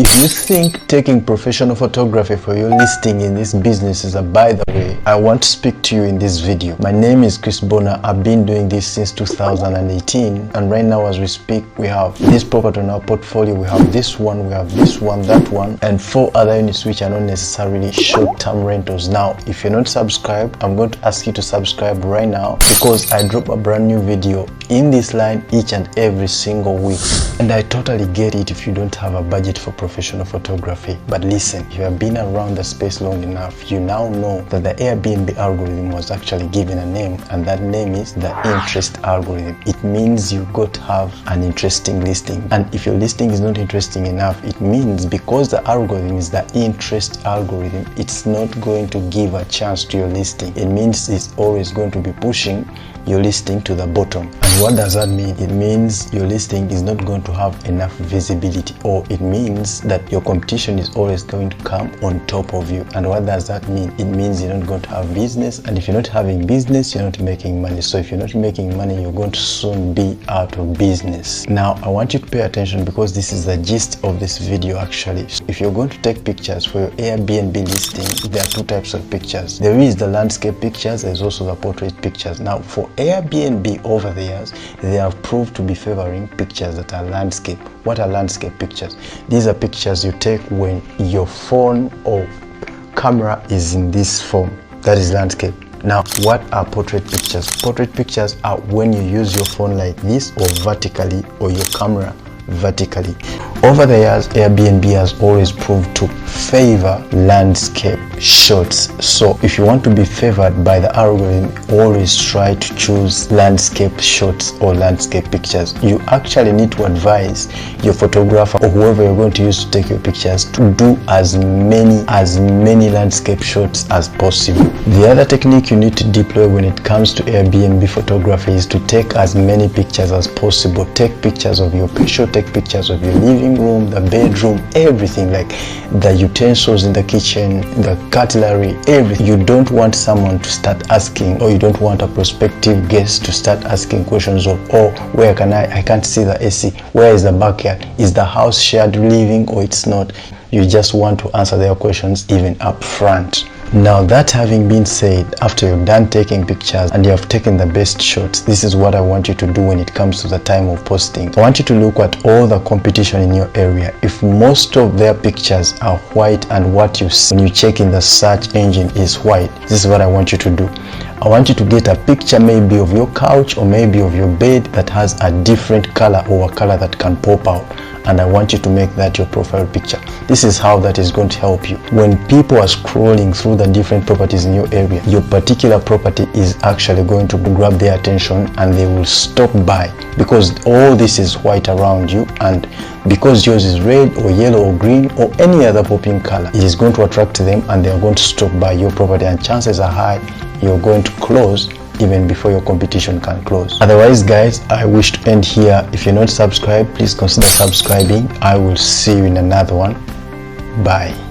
If you think taking professional photography for your listing in this business is a by the way, I want to speak to you in this video. My name is Chris Bonner. I've been doing this since 2018, and right now as we speak, we have this property on our portfolio. We have this one, we have this one, that one, and 4 other units which are not necessarily short-term rentals. Now, if you're not subscribed, I'm going to ask you to subscribe right now, because I drop a brand new video in this line each and every single week. And I totally get it if you don't have a budget for professional photography. But listen, if you have been around the space long enough, you now know that the Airbnb algorithm was actually given a name, and that name is the interest algorithm. It means you got to have an interesting listing, and if your listing is not interesting enough, it means because the algorithm is the interest algorithm, it's not going to give a chance to your listing. It means it's always going to be pushing your listing to the bottom. And what does that mean? It means your listing is not going to have enough visibility, or it means that your competition is always going to come on top of you. And what does that mean? It means you're not going to have business, and if you're not having business, you're not making money. So if you're not making money, you're going to soon be out of business. Now I want you to pay attention, because this is the gist of this video actually. So if you're going to take pictures for your Airbnb listing, there are 2 types of pictures. There is the landscape pictures, there's also the portrait pictures. Now for Airbnb, over the years, they have proved to be favoring pictures that are landscape. What are landscape pictures? These are pictures you take when your phone or camera is in this form. That is landscape. Now, what are portrait pictures? Portrait pictures are when you use your phone like this, or vertically, or your camera vertically. Over the years, Airbnb has always proved to favor landscape shots. So if you want to be favored by the algorithm, always try to choose landscape shots or landscape pictures. You actually need to advise your photographer or whoever you're going to use to take your pictures to do as many landscape shots as possible. The other technique you need to deploy when it comes to Airbnb photography is to take as many pictures as possible. Take pictures of your picture, take pictures of your living room, the bedroom, everything, like the utensils in the kitchen, the cutlery, everything. You don't want someone to start asking, or you don't want a prospective guest to start asking questions of, oh, where can I can't see the AC, where is the backyard, is the house shared living or it's not. You just want to answer their questions even up front. Now, that having been said, after you've done taking pictures and you have taken the best shots, this is what I want you to do when it comes to the time of posting. I want you to look at all the competition in your area. If most of their pictures are white and what you see when you check in the search engine is white, this is what I want you to do. I want you to get a picture maybe of your couch or maybe of your bed that has a different color, or a color that can pop out, and I want you to make that your profile picture. This is how that is going to help you. When people are scrolling through the different properties in your area, your particular property is actually going to grab their attention, and they will stop by, because all this is white around you, and because yours is red or yellow or green or any other popping color, it is going to attract them, and they are going to stop by your property, and chances are high you're going to close even before your competition can close. Otherwise, guys, I wish to end here. If you're not subscribed, please consider subscribing. I will see you in another one. Bye.